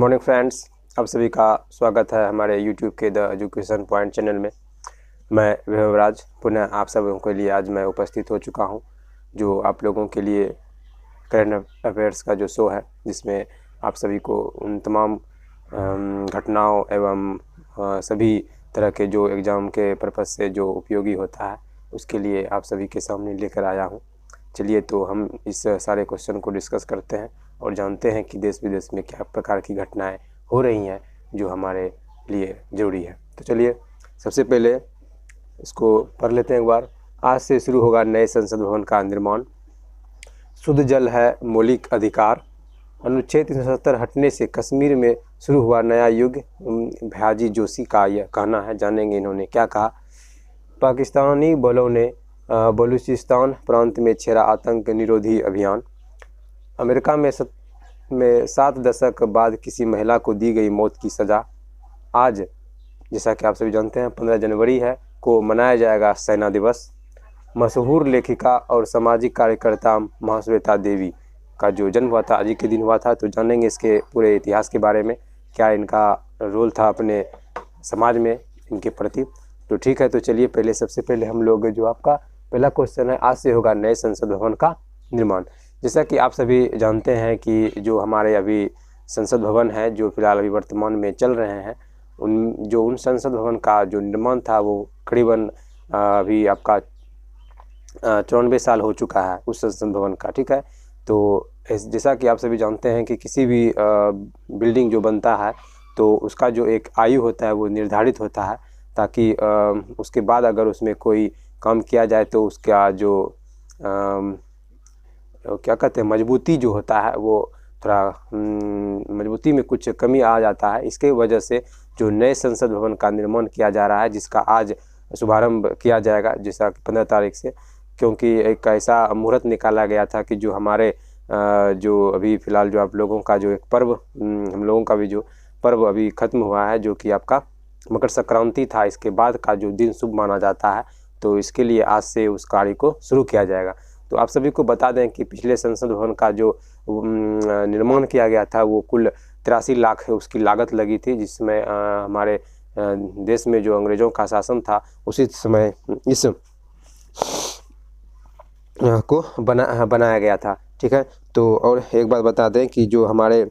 Morning friends, आप सभी का स्वागत है हमारे यूट्यूब के द एजुकेशन पॉइंट चैनल में। मैं विभवराज पुनः आप सबों के लिए आज मैं उपस्थित हो चुका हूं, जो आप लोगों के लिए करंट अफेयर्स का जो शो है, जिसमें आप सभी को उन तमाम घटनाओं एवं सभी तरह के जो एग्ज़ाम के पर्पज़ से जो उपयोगी होता है उसके लिए आप सभी के सामने लेकर आया हूँ। चलिए तो हम इस सारे क्वेश्चन को डिस्कस करते हैं और जानते हैं कि देश विदेश में क्या प्रकार की घटनाएं हो रही हैं जो हमारे लिए ज़रूरी है। तो चलिए सबसे पहले इसको पढ़ लेते हैं एक बार। आज से शुरू होगा नए संसद भवन का निर्माण। शुद्ध जल है मौलिक अधिकार। अनुच्छेद 370 हटने से कश्मीर में शुरू हुआ नया युग। भयाजी जोशी का यह कहना है। जानेंगे इन्होंने क्या कहा। पाकिस्तानी बलों ने बलूचिस्तान प्रांत में छेड़ा आतंक निरोधी अभियान। अमेरिका में 7 दशक बाद किसी महिला को दी गई मौत की सज़ा। आज जैसा कि आप सभी जानते हैं 15 जनवरी है को मनाया जाएगा सेना दिवस। मशहूर लेखिका और सामाजिक कार्यकर्ता महाश्वेता देवी का जो जन्म हुआ था आज ही के दिन हुआ था। तो जानेंगे इसके पूरे इतिहास के बारे में, क्या इनका रोल था अपने समाज में इनके प्रति। तो ठीक है, तो चलिए पहले सबसे पहले हम लोग जो आपका पहला क्वेश्चन है, आज से होगा नए संसद भवन का निर्माण। जैसा कि आप सभी जानते हैं कि जो हमारे अभी संसद भवन है जो फिलहाल अभी वर्तमान में चल रहे हैं, उन संसद भवन का जो निर्माण था वो करीबन अभी आपका 94 साल हो चुका है उस संसद भवन का। ठीक है, तो जैसा कि आप सभी जानते हैं कि किसी भी बिल्डिंग जो बनता है तो उसका जो एक आयु होता है वो निर्धारित होता है, ताकि उसके बाद अगर उसमें कोई काम किया जाए तो उसका जो क्या कहते हैं मजबूती जो होता है वो थोड़ा मजबूती में कुछ कमी आ जाता है। इसके वजह से जो नए संसद भवन का निर्माण किया जा रहा है, जिसका आज शुभारंभ किया जाएगा जैसा 15 तारीख से, क्योंकि एक ऐसा मुहूर्त निकाला गया था कि जो हमारे जो अभी फ़िलहाल जो आप लोगों का जो एक पर्व, हम लोगों का भी जो पर्व अभी ख़त्म हुआ है जो कि आपका मकर संक्रांति था, इसके बाद का जो दिन शुभ माना जाता है, तो इसके लिए आज से उस कार्य को शुरू किया जाएगा। तो आप सभी को बता दें कि पिछले संसद भवन का जो निर्माण किया गया था वो कुल 83 लाख है उसकी लागत लगी थी, जिसमें हमारे देश में जो अंग्रेज़ों का शासन था उसी समय इस को बनाया गया था। ठीक है, तो और एक बात बता दें कि जो हमारे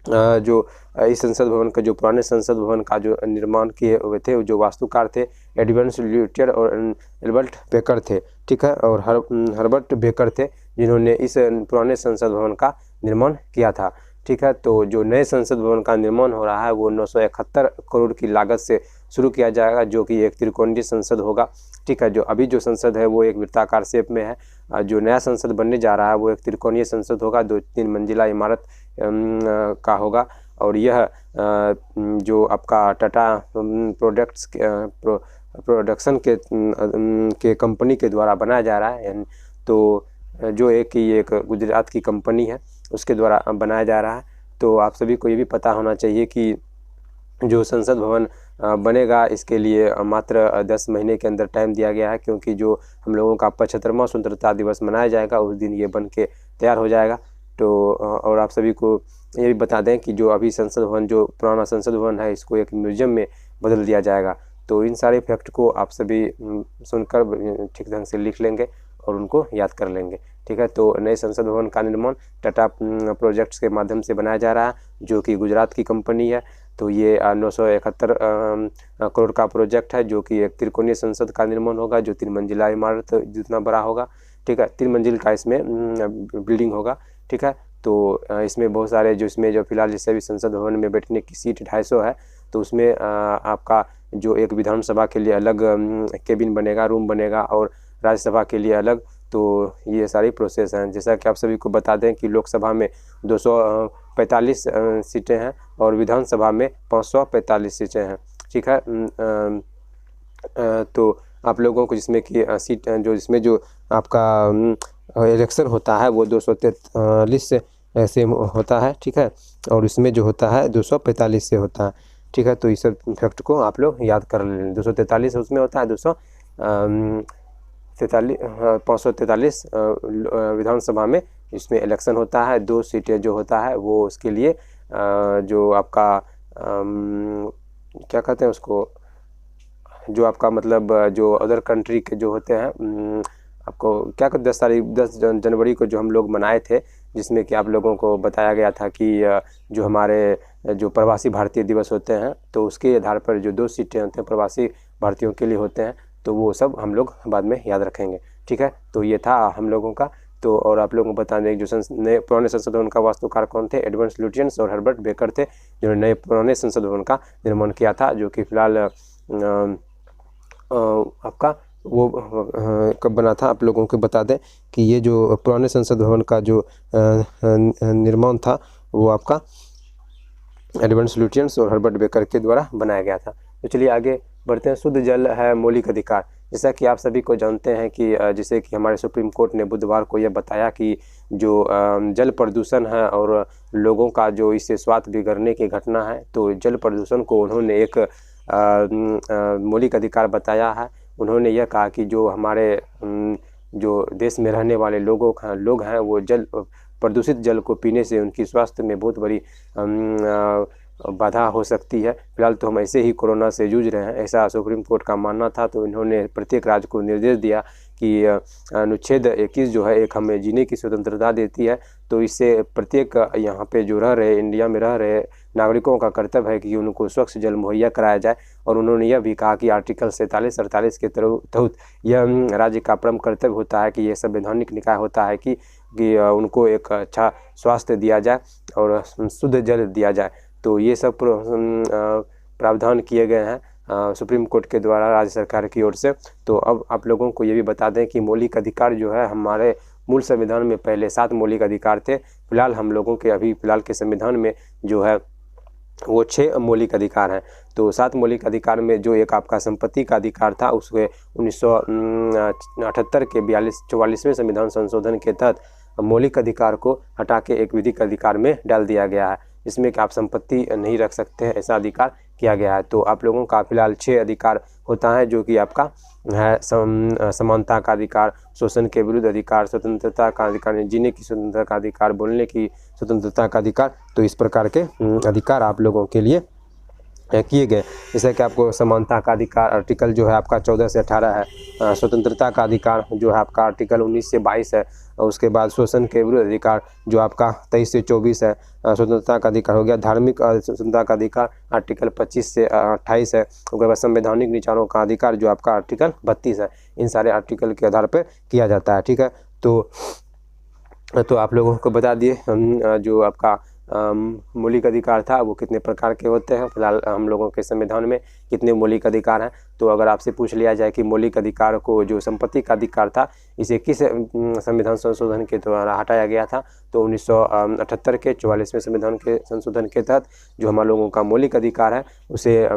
जो इस संसद भवन का जो पुराने संसद भवन का जो निर्माण किए हुए थे जो वास्तुकार थे एडविन ल्यूटियर और एल्बर्ट बेकर थे। ठीक है, और हर्बर्ट बेकर थे जिन्होंने इस पुराने संसद भवन का निर्माण किया था। ठीक है, तो जो नए संसद भवन का निर्माण हो रहा है वो 971 करोड़ की लागत से शुरू किया जाएगा, जो कि एक त्रिकोणीय संसद होगा। ठीक है, जो अभी जो संसद है वो एक वृत्ताकार शेप में है। जो नया संसद बनने जा रहा है वो एक त्रिकोणीय संसद होगा, 2-3 मंजिला इमारत का होगा। और यह जो आपका टाटा प्रोडक्शन के कंपनी के द्वारा बनाया जा रहा है, तो जो एक गुजरात की कंपनी है उसके द्वारा बनाया जा रहा है। तो आप सभी को ये भी पता होना चाहिए कि जो संसद भवन बनेगा इसके लिए मात्र 10 महीने के अंदर टाइम दिया गया है, क्योंकि जो हम लोगों का 75वां स्वतंत्रता दिवस मनाया जाएगा उस दिन ये बन के तैयार हो जाएगा। तो और आप सभी को ये भी बता दें कि जो अभी संसद भवन जो पुराना संसद भवन है इसको एक म्यूजियम में बदल दिया जाएगा। तो इन सारे फैक्ट को आप सभी सुनकर ठीक ढंग से लिख लेंगे और उनको याद कर लेंगे। ठीक है, तो नए संसद भवन का निर्माण टाटा प्रोजेक्ट्स के माध्यम से बनाया जा रहा है, जो कि गुजरात की कंपनी है। तो ये 971 करोड़ का प्रोजेक्ट है, जो कि एक त्रिकोणीय संसद का निर्माण होगा, जो 3 मंजिला इमारत जितना बड़ा होगा। ठीक है, 3 मंजिल का इसमें बिल्डिंग होगा। ठीक है, तो इसमें बहुत सारे जो इसमें जो फिलहाल जैसे भी संसद भवन में बैठने की सीट 250 है, तो उसमें आपका जो एक विधानसभा के लिए अलग केबिन बनेगा, रूम बनेगा, और राज्यसभा के लिए अलग। तो ये सारी प्रोसेस हैं। जैसा कि आप सभी को बता दें कि लोकसभा में 245 सीटें हैं और विधानसभा में 545 सीटें हैं। ठीक है, तो आप लोगों को जिसमें कि सीट जो इसमें जो आपका इलेक्शन होता है वो 243 से होता है। ठीक है, और इसमें जो होता है 245 से होता है। ठीक है, तो इस फैक्ट को आप लोग याद कर लें। 243 उसमें होता है, 543 विधानसभा में इसमें इलेक्शन होता है। 2 सीटें जो होता है वो उसके लिए जो आपका क्या कहते हैं उसको, जो आपका मतलब जो अदर कंट्री के जो होते हैं, आपको क्या कहते, 10 जनवरी को जो हम लोग मनाए थे, जिसमें कि आप लोगों को बताया गया था कि जो हमारे जो प्रवासी भारतीय दिवस होते हैं, तो उसके आधार पर जो 2 सीटें होते हैं प्रवासी भारतीयों के लिए होते हैं, तो वो सब हम लोग बाद में याद रखेंगे। ठीक है, तो ये था हम लोगों का। तो और आप लोगों को बता दें जो नए पुराने संसद भवन का वास्तुकार कौन थे, एडवर्ड लुटियंस और हर्बर्ट बेकर थे, जिन्होंने नए पुराने संसद भवन का निर्माण किया था, जो कि फिलहाल आपका वो कब बना था, आप लोगों को बता दें कि ये जो पुराने संसद भवन का जो निर्माण था वो आपका एडवर्ड लुटियंस और हर्बर्ट बेकर के द्वारा बनाया गया था। तो चलिए आगे बढ़ते हैं। शुद्ध जल है मौलिक अधिकार। जैसा कि आप सभी को जानते हैं कि जैसे कि हमारे सुप्रीम कोर्ट ने बुधवार को यह बताया कि जो जल प्रदूषण है और लोगों का जो इससे स्वास्थ्य बिगड़ने की घटना है, तो जल प्रदूषण को उन्होंने एक मौलिक अधिकार बताया है। उन्होंने यह कहा कि जो हमारे जो देश में रहने वाले लोग हैं वो प्रदूषित जल को पीने से उनकी स्वास्थ्य में बहुत बड़ी बाधा हो सकती है। फिलहाल तो हम ऐसे ही कोरोना से जूझ रहे हैं, ऐसा सुप्रीम कोर्ट का मानना था। तो इन्होंने प्रत्येक राज्य को निर्देश दिया कि अनुच्छेद 21 जो है एक हमें जीने की स्वतंत्रता देती है, तो इससे प्रत्येक यहाँ पे जो रह रहे इंडिया में रह रहे नागरिकों का कर्तव्य है कि उनको स्वच्छ जल मुहैया कराया जाए। और उन्होंने यह भी कहा कि आर्टिकल 47-48 के तहत यह राज्य का परम कर्तव्य होता है कि यह संवैधानिक निकाय होता है कि उनको एक अच्छा स्वास्थ्य दिया जाए और शुद्ध जल दिया जाए। तो ये सब प्रावधान किए गए हैं सुप्रीम कोर्ट के द्वारा राज्य सरकार की ओर से। तो अब आप लोगों को ये भी बता दें कि मौलिक अधिकार जो है हमारे मूल संविधान में पहले 7 मौलिक अधिकार थे। फिलहाल हम लोगों के फिलहाल के संविधान में जो है वो 6 मौलिक अधिकार हैं। तो 7 मौलिक अधिकार में जो एक आपका संपत्ति का अधिकार था, उसके 1978 के 44वें संविधान संशोधन के तहत मौलिक अधिकार को हटा के एक विधिक अधिकार में डाल दिया गया है। इसमें कि आप संपत्ति नहीं रख सकते हैं, ऐसा अधिकार किया गया है। तो आप लोगों का फिलहाल 6 अधिकार होता है, जो कि आपका है समानता का अधिकार, शोषण के विरुद्ध अधिकार, स्वतंत्रता का अधिकार, जीने की स्वतंत्रता का अधिकार, बोलने की स्वतंत्रता का अधिकार। तो इस प्रकार के अधिकार आप लोगों के लिए किए गए। जैसे कि आपको समानता का अधिकार आर्टिकल जो है आपका 14 से 18 है, स्वतंत्रता का अधिकार जो है आपका आर्टिकल 19 से 22 है, और उसके बाद शोषण के विरुद्ध अधिकार जो आपका 23 से 24 है, स्वतंत्रता का अधिकार हो गया। धार्मिक स्वतंत्रता का अधिकार आर्टिकल 25 से 28 है। उसके बाद संवैधानिक विचारों का अधिकार जो आपका आर्टिकल 32 है। इन सारे आर्टिकल के आधार पर किया जाता है। ठीक है, तो आप लोगों को बता दिए जो आपका मौलिक अधिकार था वो कितने प्रकार के होते हैं। फिलहाल हम लोगों के संविधान में कितने मौलिक अधिकार हैं। तो अगर आपसे पूछ लिया जाए कि मौलिक अधिकार को जो संपत्ति का अधिकार था, इसे किस संविधान संशोधन के द्वारा हटाया गया था, तो 1978 के 44वें संविधान के संशोधन के तहत जो हम लोगों का मौलिक अधिकार है उसे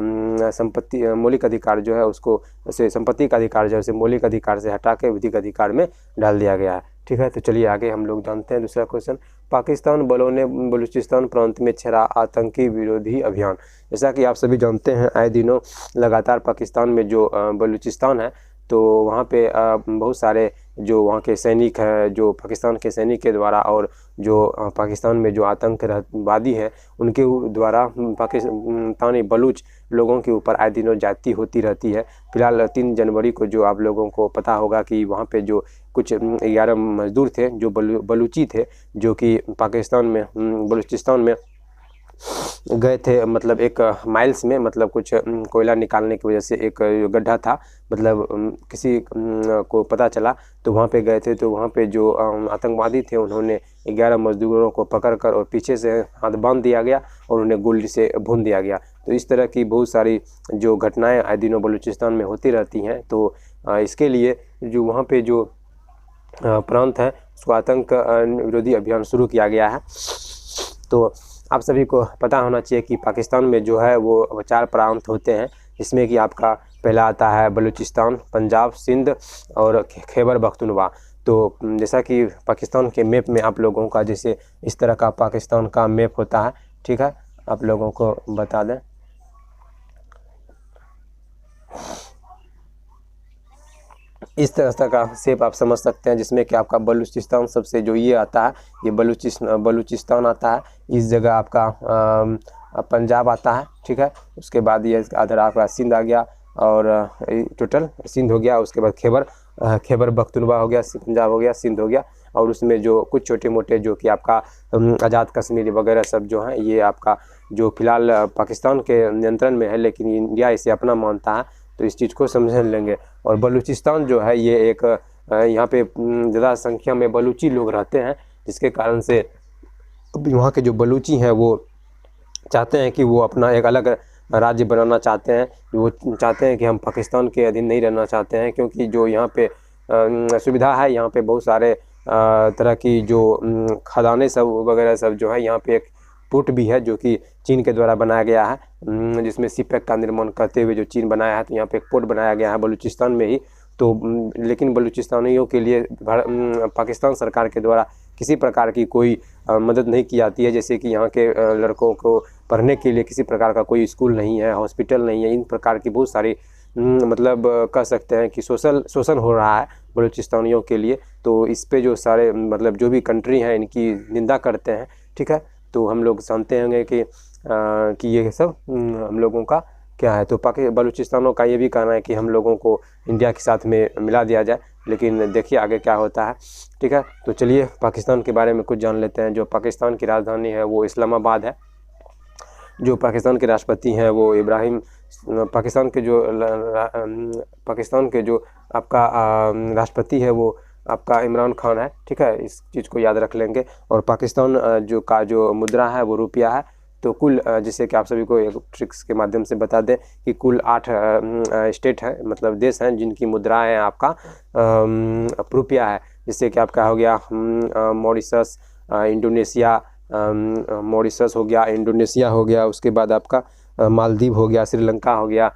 मौलिक अधिकार जो है उसको संपत्ति का अधिकार जो है उसे मौलिक अधिकार से हटा के विधिक अधिकार में डाल दिया गया है। ठीक है, तो चलिए आगे हम लोग जानते हैं दूसरा क्वेश्चन। पाकिस्तान बलों ने बलूचिस्तान प्रांत में छेड़ा आतंकी विरोधी अभियान। जैसा कि आप सभी जानते हैं, आए दिनों लगातार पाकिस्तान में जो बलूचिस्तान है, तो वहाँ पे बहुत सारे जो वहाँ के सैनिक हैं, जो पाकिस्तान के सैनिक के द्वारा और जो पाकिस्तान में जो आतंकवादी हैं उनके द्वारा पाकिस्तानी बलूच लोगों के ऊपर आए दिनों जाती होती रहती है। फिलहाल 3 जनवरी को जो आप लोगों को पता होगा कि वहाँ पे जो कुछ 11 मजदूर थे जो बलूची थे, जो कि पाकिस्तान में बलूचिस्तान में गए थे, मतलब एक माइल्स में, मतलब कुछ कोयला निकालने की वजह से एक गड्ढा था, मतलब किसी को पता चला तो वहाँ पे गए थे। तो वहाँ पे जो आतंकवादी थे उन्होंने 11 मजदूरों को पकड़कर और पीछे से हाथ बांध दिया गया और उन्हें गोली से भून दिया गया। तो इस तरह की बहुत सारी जो घटनाएं आए दिनों बलूचिस्तान में होती रहती हैं। तो इसके लिए जो वहाँ पे जो प्रांत है उसको आतंक विरोधी अभियान शुरू किया गया है। तो आप सभी को पता होना चाहिए कि पाकिस्तान में जो है वो 4 प्रांत होते हैं, जिसमें कि आपका पहला आता है बलूचिस्तान, पंजाब, सिंध और खैबर पख्तूनख्वा। तो जैसा कि पाकिस्तान के मैप में आप लोगों का जैसे इस तरह का पाकिस्तान का मैप होता है, ठीक है, आप लोगों को बता दें। इस तरह का शेप आप समझ सकते हैं, जिसमें कि आपका बलूचिस्तान सबसे जो ये आता है, ये बलूचिस्तान आता है। इस जगह आपका पंजाब आता है, ठीक है। उसके बाद ये अदर आपका सिंध आ गया, और टोटल सिंध हो गया। उसके बाद खैबर पख्तूनख्वा हो गया, पंजाब हो गया, सिंध हो गया। और उसमें जो कुछ छोटे मोटे जो कि आपका आज़ाद कश्मीर वगैरह सब जो हैं, ये आपका जो फिलहाल पाकिस्तान के नियंत्रण में है, लेकिन इंडिया इसे अपना मानता है, तो इस चीज़ को समझ लेंगे। और बलूचिस्तान जो है ये एक यहाँ पे ज़्यादा संख्या में बलूची लोग रहते हैं, जिसके कारण से वहाँ के जो बलूची हैं वो चाहते हैं कि वो अपना एक अलग राज्य बनाना चाहते हैं। वो चाहते हैं कि हम पाकिस्तान के अधीन नहीं रहना चाहते हैं, क्योंकि जो यहाँ पे सुविधा है, यहाँ पे बहुत सारे तरह की जो खदानें सब वगैरह सब जो है, यहाँ पे एक पोर्ट भी है जो कि चीन के द्वारा बनाया गया है, जिसमें सीपेक का निर्माण करते हुए जो चीन बनाया है, तो यहाँ पे एक पोर्ट बनाया गया है बलूचिस्तान में ही। तो लेकिन बलूचिस्तानियों के लिए पाकिस्तान सरकार के द्वारा किसी प्रकार की कोई मदद नहीं की जाती है। जैसे कि यहाँ के लड़कों को पढ़ने के लिए किसी प्रकार का कोई स्कूल नहीं है, हॉस्पिटल नहीं है, इन प्रकार की बहुत सारी मतलब कह सकते हैं कि शोषण हो रहा है बलूचिस्तानियों के लिए। तो इस पे जो सारे मतलब जो भी कंट्री हैं इनकी निंदा करते हैं, ठीक है। तो हम लोग जानते होंगे कि ये सब हम लोगों का क्या है। तो बलूचिस्तानों का ये भी कहना है कि हम लोगों को इंडिया के साथ में मिला दिया जाए, लेकिन देखिए आगे क्या होता है, ठीक है। तो चलिए पाकिस्तान के बारे में कुछ जान लेते हैं। जो पाकिस्तान की राजधानी है वो इस्लामाबाद है। जो पाकिस्तान के राष्ट्रपति हैं वो पाकिस्तान के जो आपका राष्ट्रपति है वो आपका इमरान खान है, ठीक है। इस चीज़ को याद रख लेंगे। और पाकिस्तान जो मुद्रा है वो रुपया है। तो कुल जिससे कि आप सभी को एक ट्रिक्स के माध्यम से बता दें कि कुल 8 स्टेट हैं, मतलब देश हैं, जिनकी मुद्राएं आपका रुपया है। जिससे कि आपका हो गया मॉरिशस, इंडोनेशिया, मॉरिशस हो गया, इंडोनेशिया हो गया, उसके बाद आपका मालदीव हो गया, श्रीलंका हो गया,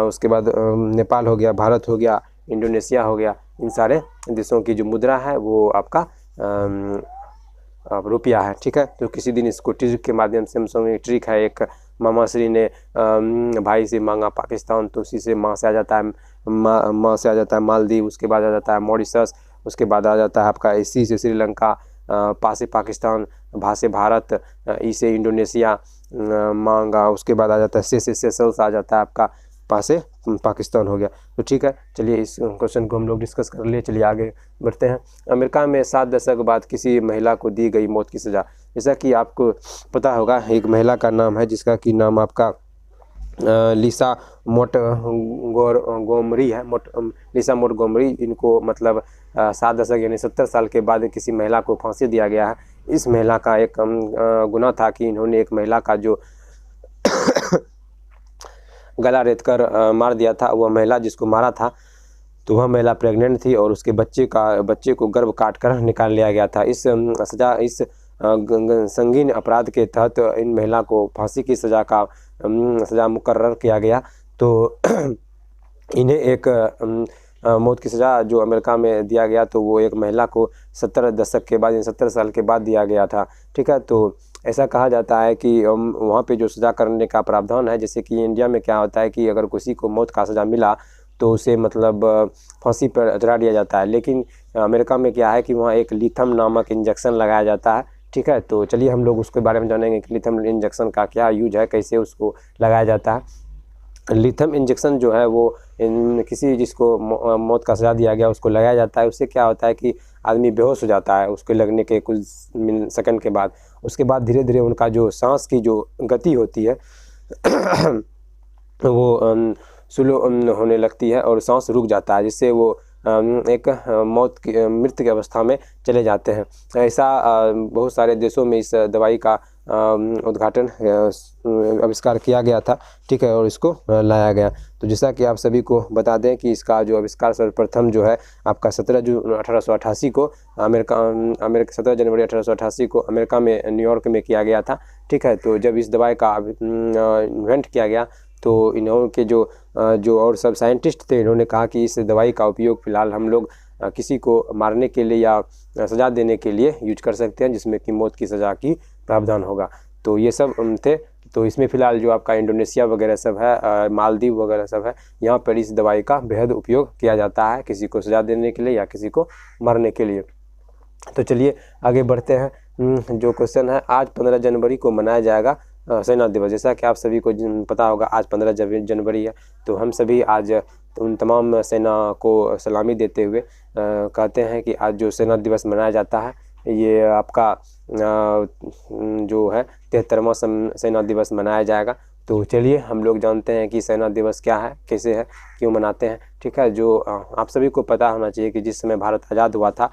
उसके बाद नेपाल हो गया, भारत हो गया, इंडोनेशिया हो गया। इन सारे देशों की जो मुद्रा है वो आपका रुपया है, ठीक है। तो किसी दिन इसको ट्रिक के माध्यम से हम समझेंगे। ट्रिक है एक, मामा श्री ने भाई से मांगा पाकिस्तान, तो उसी से माँ से आ जाता है माँ से आ जाता है मालदीव, उसके बाद आ जाता है मॉरिशस, उसके बाद आ जाता है आपका इसी से श्रीलंका, पा से पाकिस्तान, भा से भारत, ई से इंडोनेशिया मांगा, उसके बाद आ जाता है से सेशल्स आ जाता है आपका, पा से पाकिस्तान हो गया। तो ठीक है, चलिए इस क्वेश्चन को हम लोग डिस्कस कर लिए। चलिए आगे बढ़ते हैं। अमेरिका में 7 दशक बाद किसी महिला को दी गई मौत की सज़ा। जैसा कि आपको पता होगा, एक महिला का नाम है जिसका कि नाम आपका लिसा मोंटगोमरी है। लिसा मोंटगोमरी, इनको मतलब 7 दशक यानी 70 साल के बाद किसी महिला को फांसी दिया गया है। इस महिला का एक गुनाह था कि इन्होंने एक महिला का जो गला रेत कर मार दिया था। वह महिला जिसको मारा था तो वह महिला प्रेग्नेंट थी और उसके बच्चे को गर्भ काट कर निकाल लिया गया था। इस संगीन अपराध के तहत इन महिला को फांसी की सज़ा मुकर्रर किया गया। तो इन्हें एक मौत की सज़ा जो अमेरिका में दिया गया, तो वो एक महिला को 70 दशक के बाद, 70 साल के बाद दिया गया था, ठीक है। तो ऐसा कहा जाता है कि वहाँ पे जो सज़ा करने का प्रावधान है, जैसे कि इंडिया में क्या होता है कि अगर किसी को मौत का सज़ा मिला तो उसे मतलब फांसी पर चढ़ा दिया जाता है। लेकिन अमेरिका में क्या है कि वहाँ एक लिथम नामक इंजेक्शन लगाया जाता है, ठीक है। तो चलिए हम लोग उसके बारे में जानेंगे कि लिथम इंजेक्शन का क्या यूज है, कैसे उसको लगाया जाता है। लिथम इंजेक्शन जो है वो किसी जिसको मौत का सज़ा दिया गया उसको लगाया जाता है। उससे क्या होता है कि आदमी बेहोश हो जाता है उसके लगने के कुछ सेकंड के बाद। उसके बाद धीरे धीरे उनका जो सांस की जो गति होती है वो स्लो होने लगती है और सांस रुक जाता है, जिससे वो एक मृत्यु की अवस्था में चले जाते हैं। ऐसा बहुत सारे देशों में इस दवाई का उद्घाटन आविष्कार किया गया था, ठीक है, और इसको लाया गया। तो जैसा कि आप सभी को बता दें कि इसका जो आविष्कार सर्वप्रथम जो है आपका 17 जून 1888 को 17 जनवरी 1888 को अमेरिका में न्यूयॉर्क में किया गया था, ठीक है। तो जब इस दवाई का इन्वेंट किया गया तो इन्होंने जो और सब साइंटिस्ट थे, इन्होंने कहा कि इस दवाई का उपयोग फ़िलहाल हम लोग किसी को मारने के लिए या सज़ा देने के लिए यूज कर सकते हैं, जिसमें कि मौत की सज़ा की प्रावधान होगा। तो ये सब थे तो इसमें फ़िलहाल जो आपका इंडोनेशिया वगैरह सब है, मालदीव वगैरह सब है, यहाँ पर इस दवाई का बेहद उपयोग किया जाता है किसी को सजा देने के लिए या किसी को मारने के लिए। तो चलिए आगे बढ़ते हैं। जो क्वेश्चन है, आज 15 जनवरी को मनाया जाएगा सेना दिवस। जैसा कि आप सभी को पता होगा आज 15 जनवरी है, तो हम सभी आज उन तमाम सेना को सलामी देते हुए कहते हैं कि आज जो सेना दिवस मनाया जाता है ये आपका जो है 73वां सेना दिवस मनाया जाएगा। तो चलिए हम लोग जानते हैं कि सेना दिवस क्या है, कैसे है, क्यों मनाते हैं। ठीक है, जो आप सभी को पता होना चाहिए कि जिस समय भारत आज़ाद हुआ था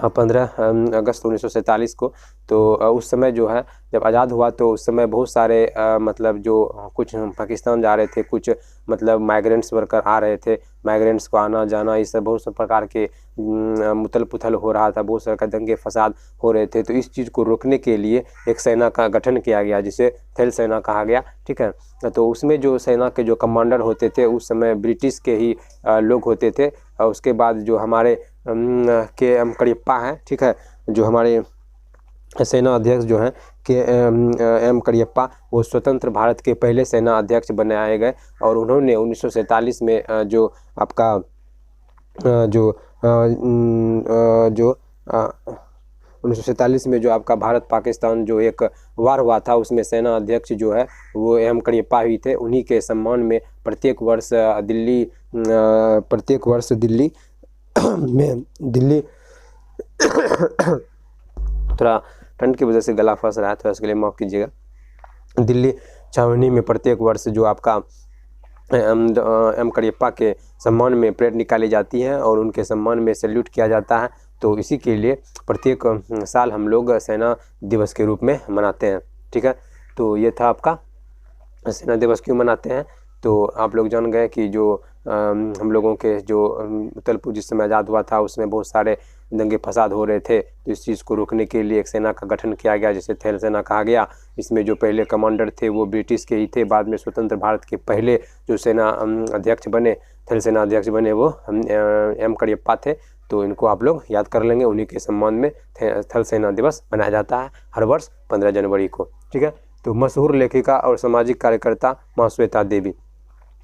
15 अगस्त 1947 को, तो उस समय जो है जब आज़ाद हुआ तो उस समय बहुत सारे मतलब जो कुछ पाकिस्तान जा रहे थे, कुछ मतलब माइग्रेंट्स वर्कर आ रहे थे, माइग्रेंट्स को आना जाना इस बहुत से प्रकार के मुतल पुथल हो रहा था, बहुत सारे का दंगे फसाद हो रहे थे। तो इस चीज़ को रोकने के लिए एक सेना का गठन किया गया जिसे थल सेना कहा गया। ठीक है, तो उसमें जो सेना के जो कमांडर होते थे उस समय ब्रिटिश के ही लोग होते थे। और उसके बाद जो हमारे के.एम. करियप्पा हैं, ठीक है, जो हमारे सेना अध्यक्ष जो हैं के.एम. करियप्पा, वो स्वतंत्र भारत के पहले सेना अध्यक्ष बनाए गए। और उन्होंने 1947 में जो आपका 1947 में जो आपका भारत पाकिस्तान जो एक वार हुआ था उसमें सेना अध्यक्ष जो है वो एम करियप्पा ही थे। उन्हीं के सम्मान में प्रत्येक वर्ष दिल्ली थोड़ा ठंड की वजह से गला फंस रहा है, थोड़ा इसके लिए माफ़ कीजिएगा। दिल्ली छावनी में प्रत्येक वर्ष जो आपका एम करियप्पा के सम्मान में परेड निकाली जाती है और उनके सम्मान में सैल्यूट किया जाता है। तो इसी के लिए प्रत्येक साल हम लोग सेना दिवस के रूप में मनाते हैं। ठीक है, तो ये था आपका सेना दिवस क्यों मनाते हैं। तो आप लोग जान गए कि जो हम लोगों के जो तलपुर जिस समय आज़ाद हुआ था उसमें बहुत सारे दंगे फसाद हो रहे थे। तो इस चीज़ को रोकने के लिए एक सेना का गठन किया गया जिसे थल सेना कहा गया। इसमें जो पहले कमांडर थे वो ब्रिटिश के ही थे, बाद में स्वतंत्र भारत के पहले जो सेना अध्यक्ष बने, थल सेना अध्यक्ष बने, वो एम करियप्पा थे। तो इनको आप लोग याद कर लेंगे, उन्हीं के सम्मान में थल सेना दिवस मनाया जाता है हर वर्ष 15 जनवरी को। ठीक है, तो मशहूर लेखिका और सामाजिक कार्यकर्ता महाश्वेता देवी,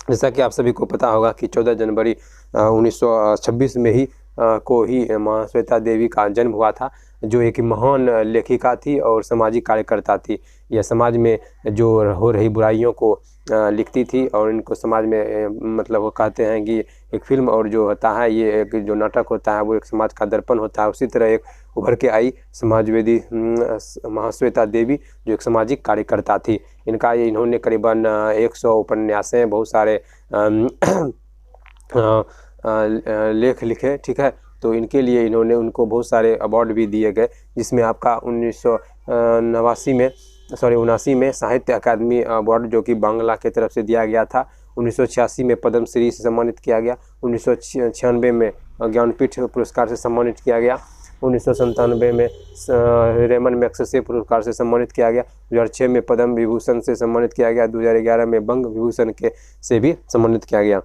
जैसा कि आप सभी को पता होगा कि 14 जनवरी 1926 में ही महाश्वेता देवी का जन्म हुआ था, जो एक महान लेखिका थी और सामाजिक कार्यकर्ता थी। यह समाज में जो हो रही बुराइयों को लिखती थी और इनको समाज में मतलब वो कहते हैं कि एक फिल्म और जो होता है ये एक जो नाटक होता है वो एक समाज का दर्पण होता है। उसी तरह एक उभर के आई समाजवेदी महाश्वेता देवी जो एक सामाजिक कार्यकर्ता थी। इन्होंने करीबन 100 उपन्यासें, बहुत सारे लेख लिखे। ठीक है, तो इनके लिए उनको बहुत सारे अवार्ड भी दिए गए, जिसमें आपका 1979 में साहित्य अकादमी अवार्ड जो कि बांग्ला की तरफ से दिया गया था। 1986 में पद्मश्री से सम्मानित किया गया। 1996 में ज्ञानपीठ पुरस्कार से सम्मानित किया गया। 1997 में रेमन मैग्सेसे पुरस्कार से सम्मानित किया गया। 2006 में पद्म विभूषण से सम्मानित किया गया। 2011 में बंग विभूषण से भी सम्मानित किया गया।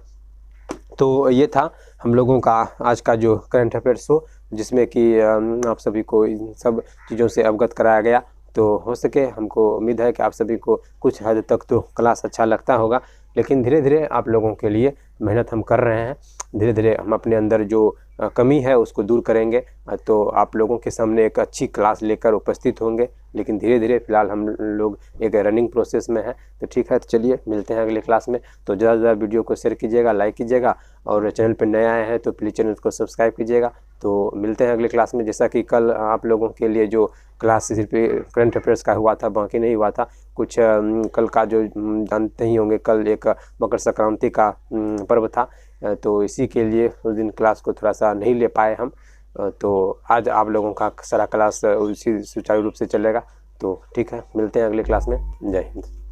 तो ये था हम लोगों का आज का जो करंट अफेयर्स शो, जिसमें कि आप सभी को इन सब चीज़ों से अवगत कराया गया। तो हो सके हमको उम्मीद है कि आप सभी को कुछ हद तक तो क्लास अच्छा लगता होगा, लेकिन धीरे धीरे आप लोगों के लिए मेहनत हम कर रहे हैं। धीरे धीरे हम अपने अंदर जो कमी है उसको दूर करेंगे, तो आप लोगों के सामने एक अच्छी क्लास लेकर उपस्थित होंगे। लेकिन धीरे धीरे फिलहाल हम लोग एक रनिंग प्रोसेस में हैं। तो ठीक है, तो चलिए मिलते हैं अगले क्लास में। तो ज़्यादा से ज़्यादा वीडियो को शेयर कीजिएगा, लाइक कीजिएगा, और चैनल पर नए आए हैं तो प्लीज़ चैनल को सब्सक्राइब कीजिएगा। तो मिलते हैं अगले क्लास में। जैसा कि कल आप लोगों के लिए जो क्लास सिर्फ करंट अफेयर्स का हुआ था, बाकी नहीं हुआ था। कुछ कल का जो जानते ही होंगे, कल एक मकर संक्रांति का पर्व था, तो इसी के लिए उस दिन क्लास को थोड़ा सा नहीं ले पाए हम। तो आज आप लोगों का सारा क्लास उसी सुचारू रूप से चलेगा। तो ठीक है, मिलते हैं अगले क्लास में। जय हिंद।